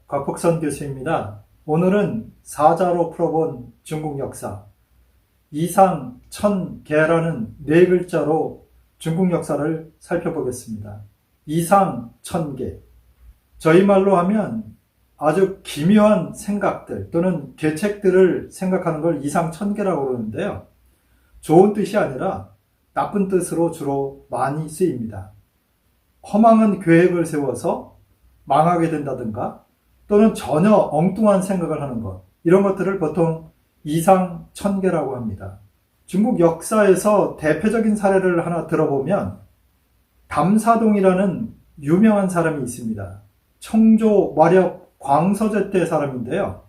곽복선 교수입니다. 오늘은 사자로 풀어본 중국 역사, 이상 천계라는 네 글자로 중국 역사를 살펴보겠습니다. 이상 천계. 저희 말로 하면 아주 기묘한 생각들 또는 계책들을 생각하는 걸 이상 천계라고 그러는데요. 좋은 뜻이 아니라 나쁜 뜻으로 주로 많이 쓰입니다. 허망한 계획을 세워서 망하게 된다든가 또는 전혀 엉뚱한 생각을 하는 것, 이런 것들을 보통 이상천계라고 합니다. 중국 역사에서 대표적인 사례를 하나 들어보면 담사동이라는 유명한 사람이 있습니다. 청조 마렵 광서제 때 사람인데요.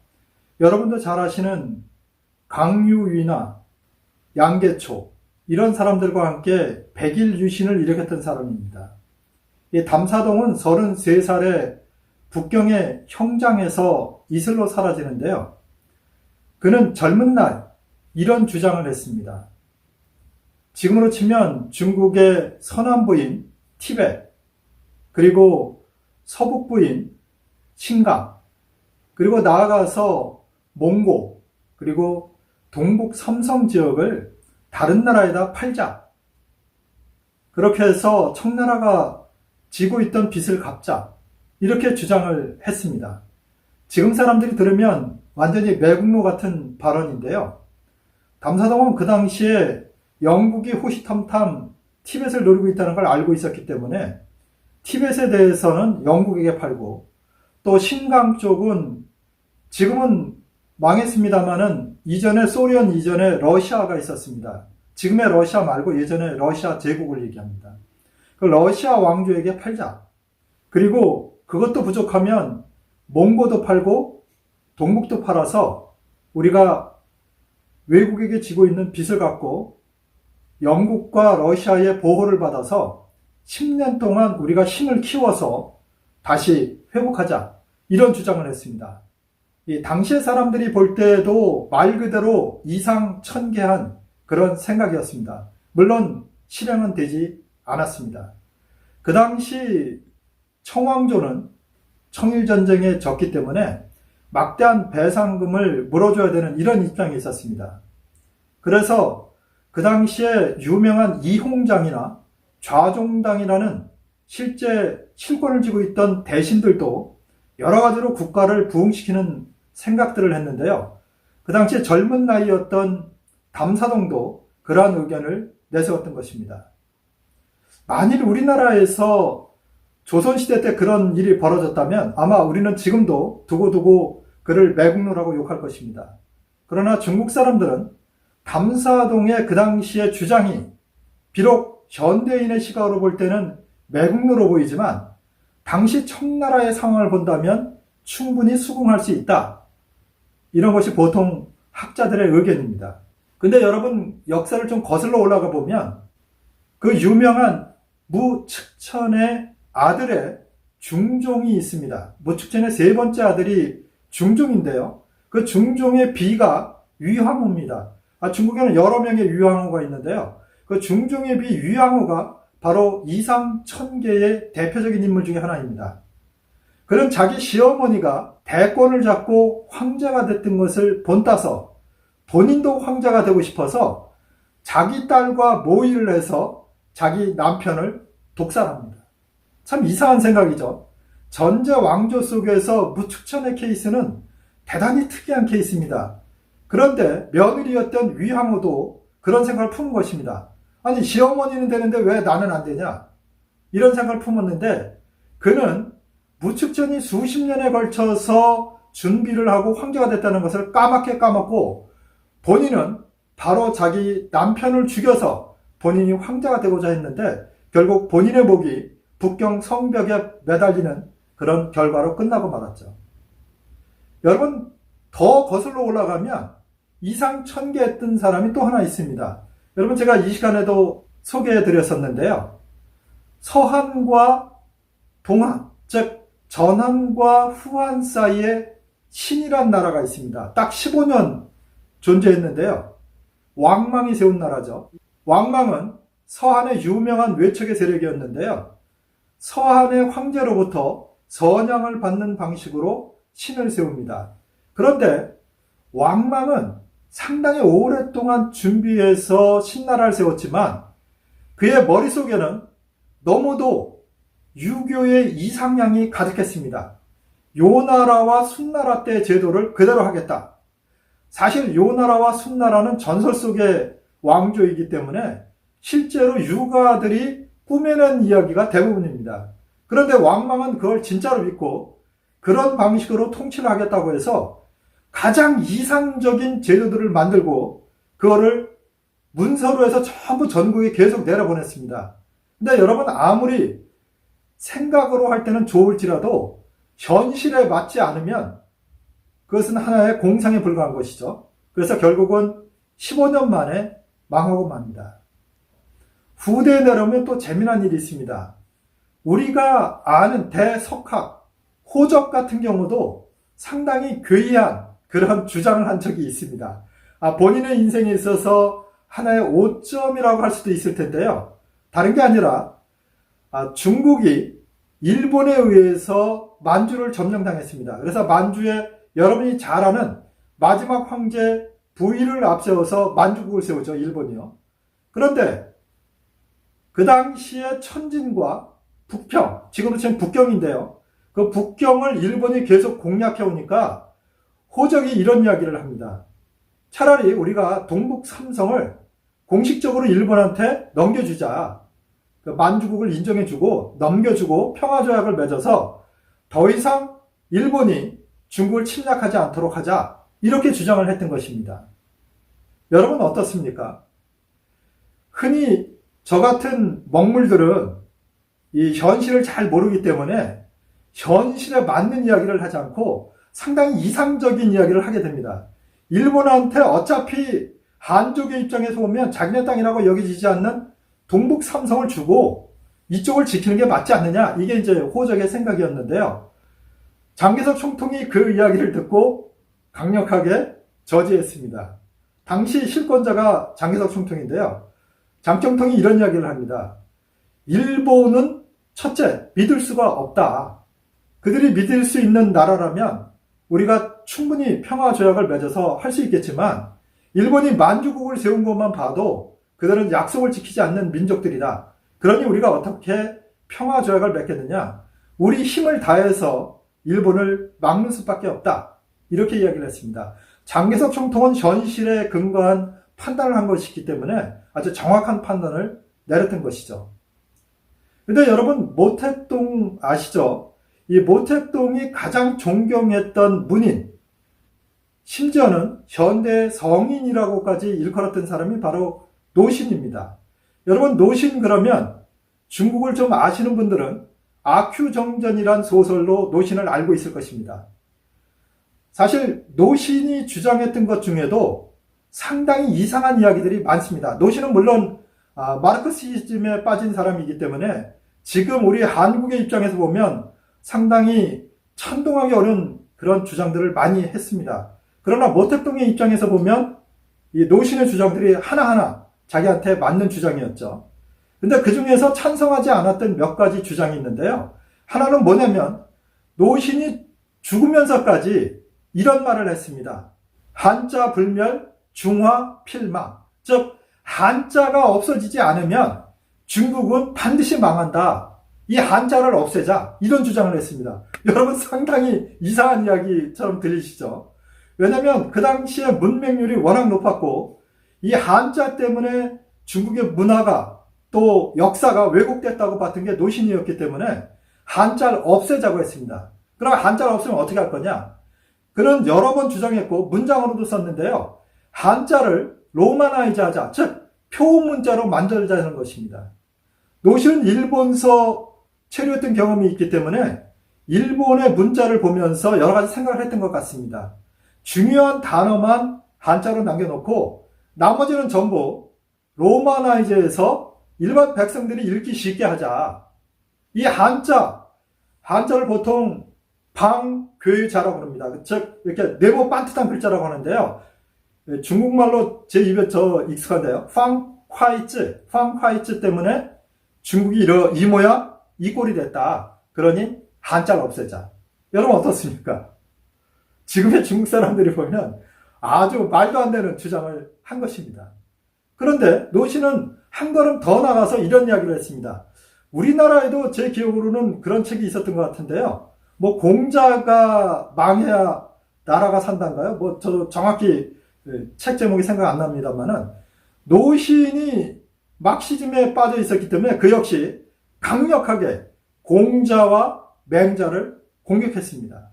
여러분도 잘 아시는 강유위나 양계초, 이런 사람들과 함께 백일유신을 일으켰던 사람입니다. 이 담사동은 33살에 북경의 형장에서 이슬로 사라지는데요. 그는 젊은 날 이런 주장을 했습니다. 지금으로 치면 중국의 서남부인 티베트, 그리고 서북부인 신강, 그리고 나아가서 몽고, 그리고 동북 삼성 지역을 다른 나라에다 팔자. 그렇게 해서 청나라가 지고 있던 빚을 갚자. 이렇게 주장을 했습니다. 지금 사람들이 들으면 완전히 매국노 같은 발언인데요. 담사동은 그 당시에 영국이 호시탐탐 티벳을 노리고 있다는 걸 알고 있었기 때문에 티벳에 대해서는 영국에게 팔고, 또 신강 쪽은 지금은 망했습니다만은 이전에 소련 이전에 러시아가 있었습니다. 지금의 러시아 말고 예전에 러시아 제국을 얘기합니다. 그 러시아 왕조에게 팔자. 그리고 그것도 부족하면 몽고도 팔고 동북도 팔아서 우리가 외국에게 지고 있는 빚을 갚고 영국과 러시아의 보호를 받아서 10년 동안 우리가 힘을 키워서 다시 회복하자. 이런 주장을 했습니다. 이 당시의 사람들이 볼 때도 말 그대로 이상천계한 그런 생각이었습니다. 물론 실행은 되지 않았습니다. 그 당시 청왕조는 청일전쟁에 졌기 때문에 막대한 배상금을 물어줘야 되는 이런 입장이 있었습니다. 그래서 그 당시에 유명한 이홍장이나 좌종당이라는 실제 실권을 쥐고 있던 대신들도 여러 가지로 국가를 부흥시키는 생각들을 했는데요. 그 당시에 젊은 나이였던 담사동도 그러한 의견을 내세웠던 것입니다. 만일 우리나라에서 조선시대 때 그런 일이 벌어졌다면 아마 우리는 지금도 두고두고 그를 매국노라고 욕할 것입니다. 그러나 중국 사람들은 담사동의 그 당시의 주장이 비록 현대인의 시각으로 볼 때는 매국노로 보이지만 당시 청나라의 상황을 본다면 충분히 수긍할 수 있다. 이런 것이 보통 학자들의 의견입니다. 근데 여러분 역사를 좀 거슬러 올라가 보면 그 유명한 무측천의 아들의 중종이 있습니다. 무측천의 세 번째 아들이 중종인데요. 그 중종의 비가 위황후입니다. 중국에는 여러 명의 위황후가 있는데요. 그 중종의 비 위황후가 바로 이상천계의 대표적인 인물 중에 하나입니다. 그는 자기 시어머니가 대권을 잡고 황제가 됐던 것을 본따서 본인도 황제가 되고 싶어서 자기 딸과 모의를 해서 자기 남편을 독살합니다. 참 이상한 생각이죠. 전제 왕조 속에서 무측천의 케이스는 대단히 특이한 케이스입니다. 그런데 며느리였던 위황후도 그런 생각을 품은 것입니다. 아니 시어머니는 되는데 왜 나는 안 되냐? 이런 생각을 품었는데 그는 무측천이 수십 년에 걸쳐서 준비를 하고 황제가 됐다는 것을 까맣게 까먹고 본인은 바로 자기 남편을 죽여서 본인이 황제가 되고자 했는데 결국 본인의 목이 북경 성벽에 매달리는 그런 결과로 끝나고 말았죠. 여러분 더 거슬러 올라가면 이상천계했던 사람이 또 하나 있습니다. 여러분 제가 이 시간에도 소개해 드렸었는데요. 서한과 동한, 즉 전한과 후한 사이에 신이란 나라가 있습니다. 딱 15년 존재했는데요. 왕망이 세운 나라죠. 왕망은 서한의 유명한 외척의 세력이었는데요. 서한의 황제로부터 선양을 받는 방식으로 신을 세웁니다. 그런데 왕망은 상당히 오랫동안 준비해서 신나라를 세웠지만 그의 머릿속에는 너무도 유교의 이상향이 가득했습니다. 요나라와 순나라 때 제도를 그대로 하겠다. 사실 요나라와 순나라는 전설 속의 왕조이기 때문에 실제로 유가들이 꾸며낸 이야기가 대부분입니다. 그런데 왕망은 그걸 진짜로 믿고 그런 방식으로 통치를 하겠다고 해서 가장 이상적인 제도들을 만들고 그거를 문서로 해서 전부 전국에 계속 내려보냈습니다. 근데 여러분, 아무리 생각으로 할 때는 좋을지라도 현실에 맞지 않으면 그것은 하나의 공상에 불과한 것이죠. 그래서 결국은 15년 만에 망하고 맙니다. 후대에 내려오면 또 재미난 일이 있습니다. 우리가 아는 대석학, 호적 같은 경우도 상당히 괴이한 그런 주장을 한 적이 있습니다. 본인의 인생에 있어서 하나의 오점이라고 할 수도 있을 텐데요. 다른 게 아니라 중국이 일본에 의해서 만주를 점령당했습니다. 그래서 만주에 여러분이 잘 아는 마지막 황제 부위를 앞세워서 만주국을 세우죠. 일본이요. 그런데 그 당시에 천진과 북평, 지금으로 치면 북경인데요. 그 북경을 일본이 계속 공략해 오니까 호적이 이런 이야기를 합니다. 차라리 우리가 동북 삼성을 공식적으로 일본한테 넘겨주자. 그 만주국을 인정해주고 넘겨주고 평화조약을 맺어서 더 이상 일본이 중국을 침략하지 않도록 하자. 이렇게 주장을 했던 것입니다. 여러분 어떻습니까? 흔히 저 같은 먹물들은 이 현실을 잘 모르기 때문에 현실에 맞는 이야기를 하지 않고 상당히 이상적인 이야기를 하게 됩니다. 일본한테 어차피 한족의 입장에서 보면 자기네 땅이라고 여겨지지 않는 동북 삼성을 주고 이쪽을 지키는 게 맞지 않느냐, 이게 이제 호적의 생각이었는데요. 장개석 총통이 그 이야기를 듣고 강력하게 저지했습니다. 당시 실권자가 장개석 총통인데요. 장 총통이 이런 이야기를 합니다. 일본은 첫째, 믿을 수가 없다. 그들이 믿을 수 있는 나라라면 우리가 충분히 평화조약을 맺어서 할 수 있겠지만 일본이 만주국을 세운 것만 봐도 그들은 약속을 지키지 않는 민족들이다. 그러니 우리가 어떻게 평화조약을 맺겠느냐? 우리 힘을 다해서 일본을 막는 수밖에 없다. 이렇게 이야기를 했습니다. 장개석 총통은 현실에 근거한 판단을 한 것이기 때문에 아주 정확한 판단을 내렸던 것이죠. 근데 여러분, 모택동 아시죠? 이 모택동이 가장 존경했던 문인, 심지어는 현대 성인이라고까지 일컬었던 사람이 바로 노신입니다. 여러분, 노신 그러면 중국을 좀 아시는 분들은 아큐정전이란 소설로 노신을 알고 있을 것입니다. 사실 노신이 주장했던 것 중에도 상당히 이상한 이야기들이 많습니다. 노신은 물론 마르크시즘에 빠진 사람이기 때문에 지금 우리 한국의 입장에서 보면 상당히 찬동하기 어려운 그런 주장들을 많이 했습니다. 그러나 모택동의 입장에서 보면 이 노신의 주장들이 하나하나 자기한테 맞는 주장이었죠. 근데 그 중에서 찬성하지 않았던 몇 가지 주장이 있는데요. 하나는 뭐냐면 노신이 죽으면서까지 이런 말을 했습니다. 한자 불멸, 중화 필망. 즉 한자가 없어지지 않으면 중국은 반드시 망한다. 이 한자를 없애자. 이런 주장을 했습니다. 여러분, 상당히 이상한 이야기처럼 들리시죠? 왜냐하면 그 당시에 문맹률이 워낙 높았고 이 한자 때문에 중국의 문화가 또 역사가 왜곡됐다고 봤던 게 노신이었기 때문에 한자를 없애자고 했습니다. 그럼 한자를 없애면 어떻게 할 거냐? 그는 여러 번 주장했고 문장으로도 썼는데요. 한자를 로마나이즈 하자, 즉 표문자로 만들자는 것입니다. 노신은 일본서 체류했던 경험이 있기 때문에 일본의 문자를 보면서 여러 가지 생각을 했던 것 같습니다. 중요한 단어만 한자로 남겨놓고 나머지는 전부 로마나이즈해서 일반 백성들이 읽기 쉽게 하자. 이 한자를 보통 방괴자라고 합니다. 즉 이렇게 네모 반듯한 글자라고 하는데요. 중국말로 제 입에 익숙한데요. 팡콰이츠 때문에 중국이 이 모양 이 꼴이 됐다. 그러니 한자를 없애자. 여러분 어떻습니까? 지금의 중국 사람들이 보면 아주 말도 안 되는 주장을 한 것입니다. 그런데 노씨는 한 걸음 더 나가서 이런 이야기를 했습니다. 우리나라에도 제 기억으로는 그런 책이 있었던 것 같은데요. 뭐 공자가 망해야 나라가 산다인가요? 뭐 저도 정확히 책 제목이 생각 안 납니다만은 노신이 막시즘에 빠져 있었기 때문에 그 역시 강력하게 공자와 맹자를 공격했습니다.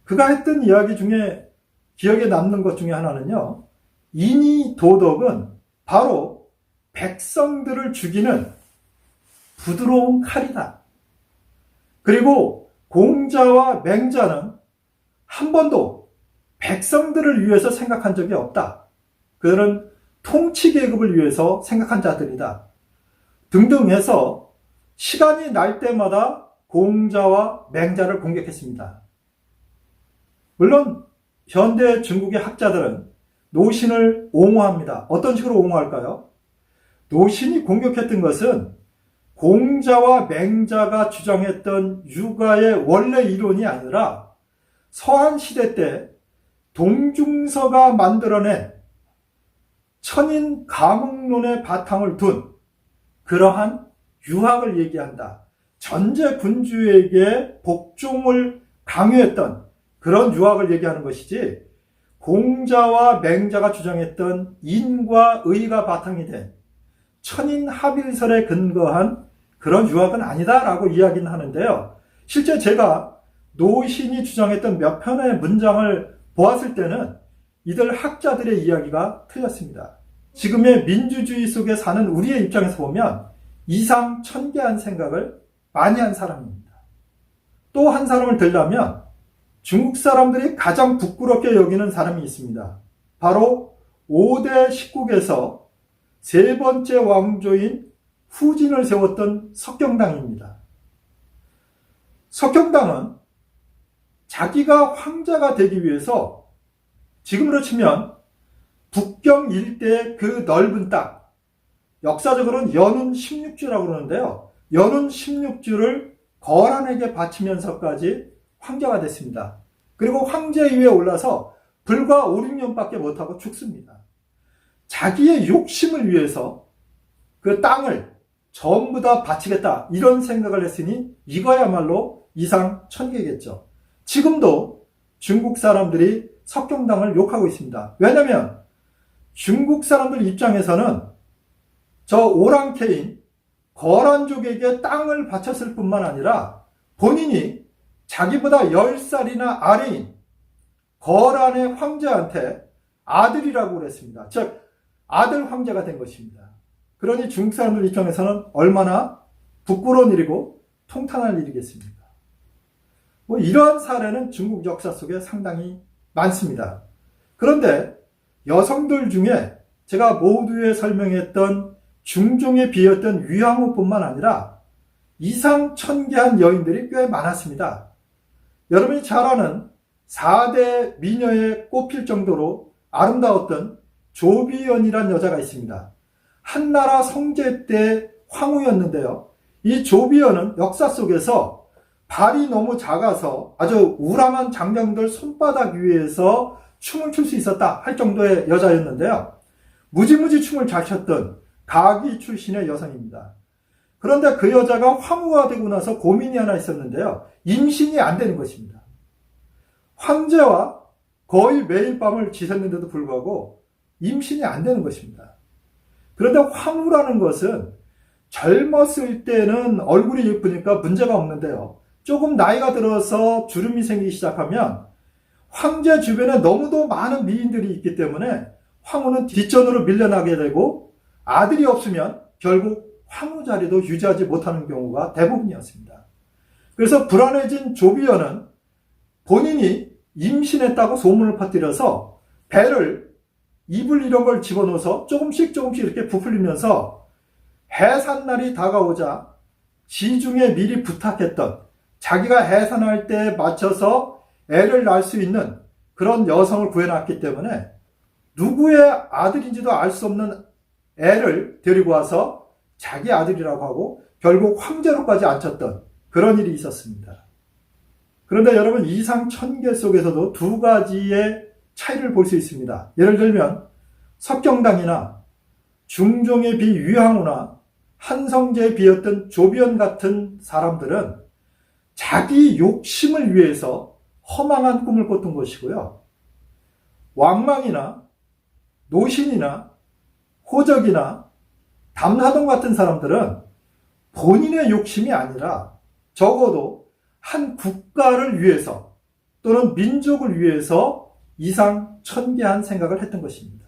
그가 했던 이야기 중에 기억에 남는 것 중에 하나는요. 인이 도덕은 바로 백성들을 죽이는 부드러운 칼이다. 그리고 공자와 맹자는 한 번도 백성들을 위해서 생각한 적이 없다. 그들은 통치계급을 위해서 생각한 자들이다. 등등 해서 시간이 날 때마다 공자와 맹자를 공격했습니다. 물론 현대 중국의 학자들은 노신을 옹호합니다. 어떤 식으로 옹호할까요? 노신이 공격했던 것은 공자와 맹자가 주장했던 육아의 원래 이론이 아니라 서한시대 때 동중서가 만들어낸 천인 가목론의 바탕을 둔 그러한 유학을 얘기한다. 전제군주에게 복종을 강요했던 그런 유학을 얘기하는 것이지 공자와 맹자가 주장했던 인과 의가 바탕이 된 천인합일설에 근거한 그런 유학은 아니다라고 이야기는 하는데요. 실제 제가 노신이 주장했던 몇 편의 문장을 보았을 때는 이들 학자들의 이야기가 틀렸습니다. 지금의 민주주의 속에 사는 우리의 입장에서 보면 이상 천개한 생각을 많이 한 사람입니다. 또 한 사람을 들자면 중국 사람들이 가장 부끄럽게 여기는 사람이 있습니다. 바로 5대 십국에서 세 번째 왕조인 후진을 세웠던 석경당입니다. 석경당은 자기가 황제가 되기 위해서 지금으로 치면 북경 일대의 그 넓은 땅, 역사적으로는 연운 16주라고 그러는데요. 연운 16주를 거란에게 바치면서까지 황제가 됐습니다. 그리고 황제 위에 올라서 불과 5, 6년밖에 못하고 죽습니다. 자기의 욕심을 위해서 그 땅을 전부 다 바치겠다 이런 생각을 했으니 이거야말로 이상 천개겠죠. 지금도 중국 사람들이 석경당을 욕하고 있습니다. 왜냐하면 중국 사람들 입장에서는 저 오랑캐인 거란족에게 땅을 바쳤을 뿐만 아니라 본인이 자기보다 10살이나 아래인 거란의 황제한테 아들이라고 그랬습니다. 즉 아들 황제가 된 것입니다. 그러니 중국 사람들 입장에서는 얼마나 부끄러운 일이고 통탄할 일이겠습니까? 뭐 이러한 사례는 중국 역사 속에 상당히 많습니다. 그런데 여성들 중에 제가 모두에 설명했던 중종에 비했던 위황후뿐만 아니라 이상 천개한 여인들이 꽤 많았습니다. 여러분이 잘 아는 4대 미녀에 꼽힐 정도로 아름다웠던 조비연이란 여자가 있습니다. 한나라 성제 때 황후였는데요. 이 조비연은 역사 속에서 발이 너무 작아서 아주 우람한 장병들 손바닥 위에서 춤을 출 수 있었다 할 정도의 여자였는데요. 무지무지 춤을 잘 췄던 가기 출신의 여성입니다. 그런데 그 여자가 황후가 되고 나서 고민이 하나 있었는데요. 임신이 안 되는 것입니다. 황제와 거의 매일 밤을 지샜는데도 불구하고 임신이 안 되는 것입니다. 그런데 황후라는 것은 젊었을 때는 얼굴이 예쁘니까 문제가 없는데요. 조금 나이가 들어서 주름이 생기기 시작하면 황제 주변에 너무도 많은 미인들이 있기 때문에 황후는 뒷전으로 밀려나게 되고 아들이 없으면 결국 황후 자리도 유지하지 못하는 경우가 대부분이었습니다. 그래서 불안해진 조비연은 본인이 임신했다고 소문을 퍼뜨려서 배를 이불 이런 걸 집어넣어서 조금씩 이렇게 부풀리면서 해산날이 다가오자 지중에 미리 부탁했던 자기가 해산할 때에 맞춰서 애를 낳을 수 있는 그런 여성을 구해놨기 때문에 누구의 아들인지도 알 수 없는 애를 데리고 와서 자기 아들이라고 하고 결국 황제로까지 앉혔던 그런 일이 있었습니다. 그런데 여러분, 이상 1000개 속에서도 두 가지의 차이를 볼 수 있습니다. 예를 들면 석경당이나 중종의 비 유향우나 한성제의 비였던 조비언 같은 사람들은 자기 욕심을 위해서 허망한 꿈을 꿨던 것이고요. 왕망이나 노신이나 호적이나 담사동 같은 사람들은 본인의 욕심이 아니라 적어도 한 국가를 위해서 또는 민족을 위해서 이상 1000개한 생각을 했던 것입니다.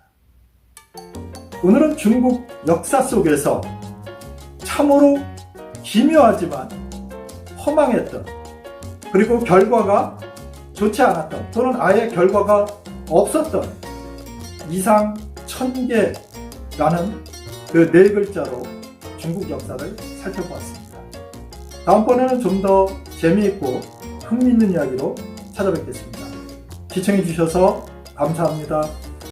오늘은 중국 역사 속에서 참으로 기묘하지만 허망했던, 그리고 결과가 좋지 않았던, 또는 아예 결과가 없었던 이상 1000개라는 그 네 글자로 중국 역사를 살펴보았습니다. 다음번에는 좀 더 재미있고 흥미있는 이야기로 찾아뵙겠습니다. 시청해 주셔서 감사합니다.